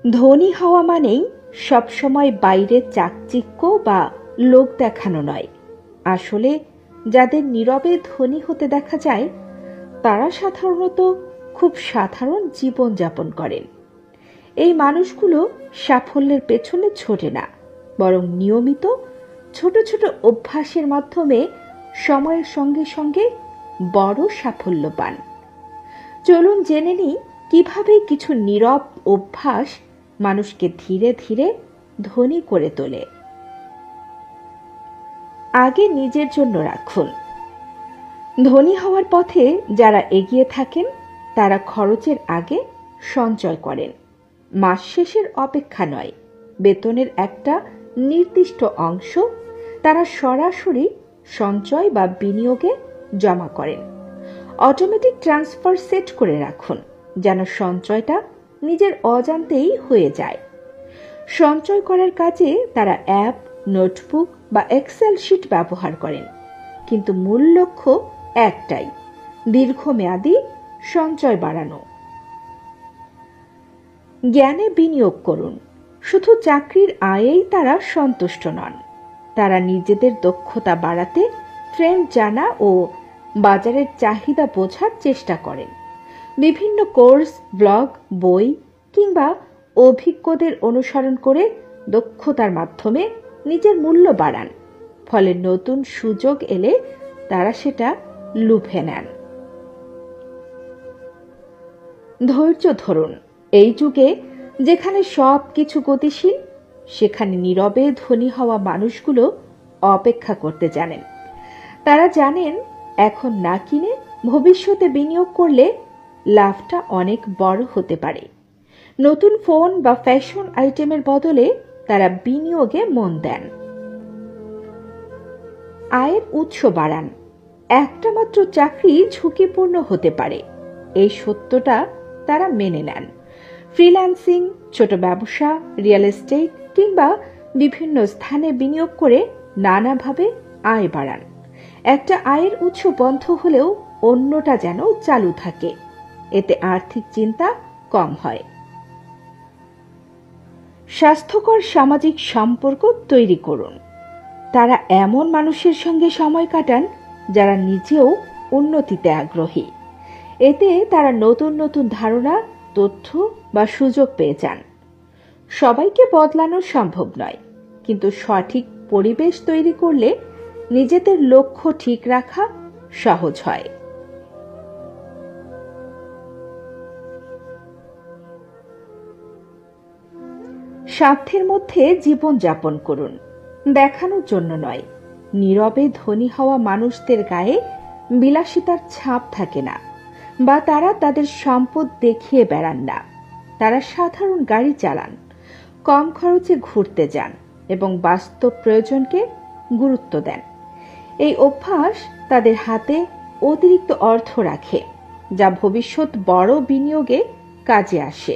ধনী হওয়া মানেই সবসময় বাইরের চাকচিক্য বা লোক দেখানো নয়। আসলে যাদের নীরবে ধনী হতে দেখা যায় তারা সাধারণত খুব সাধারণ জীবন যাপন করেন। এই মানুষগুলো সাফল্যের পেছনে ছোটে না, বরং নিয়মিত ছোট ছোট অভ্যাসের মাধ্যমে সময়ের সঙ্গে সঙ্গে বড় সাফল্য পান। চলুন জেনে নিই কিভাবে কিছু নীরব অভ্যাস মানুষকে ধীরে ধীরে ধনী করে তোলে। আগে নিজের জন্য রাখুন। ধনী হওয়ার পথে যারা এগিয়ে থাকেন তারা খরচের আগে সঞ্চয় করেন। মাস শেষের অপেক্ষা নয়, বেতনের একটা নির্দিষ্ট অংশ তারা সরাসরি সঞ্চয় বা বিনিয়োগে জমা করেন। অটোমেটিক ট্রান্সফার সেট করে রাখুন যেন সঞ্চয়টা নিজের অজান্তেই হয়ে যায়। সঞ্চয় করার কাজে তারা অ্যাপ, নোটবুক বা এক্সেল শিট ব্যবহার করেন, কিন্তু মূল লক্ষ্য একটাই, দীর্ঘমেয়াদী সঞ্চয় বাড়ানো। জ্ঞানে বিনিয়োগ করুন। শুধু চাকরির আয়েই তারা সন্তুষ্ট নন, তারা নিজেদের দক্ষতা বাড়াতে ট্রেন্ড জানা ও বাজারের চাহিদা বোঝার চেষ্টা করেন। বিভিন্ন কোর্স, ব্লগ, বই কিংবা অভিজ্ঞদের অনুসরণ করে দক্ষতার মাধ্যমে নিজের মূল্য বাড়ান। ফলে নতুন সুযোগ এলে তারা সেটা লুফে নেন। ধৈর্য ধরুন। এই যুগে যেখানে সব কিছু গতিশীল, সেখানে নীরবে ধনী হওয়া মানুষগুলো অপেক্ষা করতে জানেন। তারা জানেন এখন না কিনে ভবিষ্যতে বিনিয়োগ করলে লাভটা অনেক বড় হতে পারে। নতুন ফোন বা ফ্যাশন আইটেমের বদলে তারা বিনিয়োগে মন দেন। আয়ের উৎস বাড়ান। একটা মাত্র চাকরি ঝুঁকিপূর্ণ হতে পারে, এই সত্যটা তারা মেনে নেন। ফ্রিল্যান্সিং, ছোট ব্যবসা, রিয়েল এস্টেট কিংবা বিভিন্ন স্থানে বিনিয়োগ করে নানাভাবে আয় বাড়ান। একটা আয়ের উৎস বন্ধ হলেও অন্যটা যেন চালু থাকে, এতে আর্থিক চিন্তা কম হয়। স্বাস্থ্যকর সামাজিক সম্পর্ক তৈরি করুন। তারা এমন মানুষের সঙ্গে সময় কাটান যারা নিজেও উন্নতিতে আগ্রহী। এতে তারা নতুন নতুন ধারণা, তথ্য বা সুযোগ পেয়ে যান। সবাইকে বদলানো সম্ভব নয়, কিন্তু সঠিক পরিবেশ তৈরি করলে নিজেদের লক্ষ্য ঠিক রাখা সহজ হয়। স্বার্থের মধ্যে জীবন যাপন করুন, দেখানোর জন্য নয়। নীরবে ধনী হওয়া মানুষদের গায়ে বিলাসিতার ছাপ থাকে না, বা তারা তাদের সম্পদ দেখিয়ে বেড়ান না। তারা সাধারণ গাড়ি চালান, কম খরচে ঘুরতে যান এবং বাস্তব প্রয়োজনকে গুরুত্ব দেন। এই অভ্যাস তাদের হাতে অতিরিক্ত অর্থ রাখে, যা ভবিষ্যৎ বড় বিনিয়োগে কাজে আসে।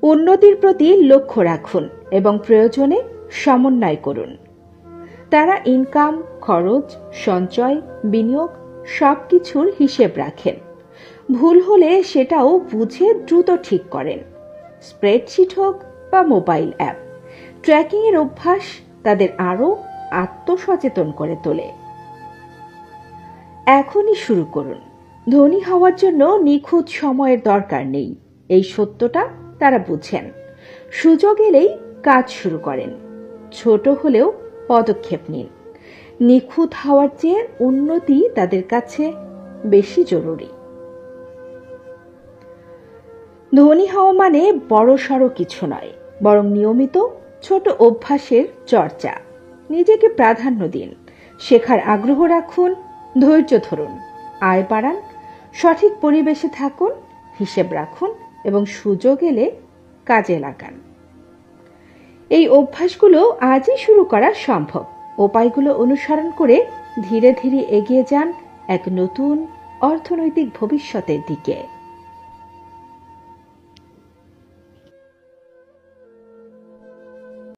উন্নতির প্রতি লক্ষ্য রাখুন এবং প্রয়োজনে সমন্বয় করুন। তারা ইনকাম, খরচ, সঞ্চয়, বিনিয়োগ সবকিছুর হিসেব রাখেন। ভুল হলে সেটাও বুঝে দ্রুত ঠিক করেন। স্প্রেডশিট হোক বা মোবাইল অ্যাপ, ট্র্যাকিংয়ের অভ্যাস তাদের আরও আত্মসচেতন করে তোলে। এখনই শুরু করুন। ধনী হওয়ার জন্য নিখুঁত সময়ের দরকার নেই, এই সত্যটা তারা বুঝেন। সুযোগ এলেই কাজ শুরু করেন। ছোট হলেও পদক্ষেপ নিন। নিখুঁত হওয়ার চেয়ে উন্নতি তাদের কাছে বেশি জরুরি। ধনী হওয়া মানে বড়সড় কিছু নয়, বরং নিয়মিত ছোট অভ্যাসের চর্চা। নিজেকে প্রাধান্য দিন, শেখার আগ্রহ রাখুন, ধৈর্য ধরুন, আয় বাড়ান, সঠিক পরিবেশে থাকুন, হিসেব রাখুন এবং সুযোগ এলে কাজে লাগান। এই অভ্যাসগুলো আজই শুরু করা সম্ভব। উপায়গুলো অনুসরণ করে ধীরে ধীরে এগিয়ে যান এক নতুন অর্থনৈতিক ভবিষ্যতের দিকে।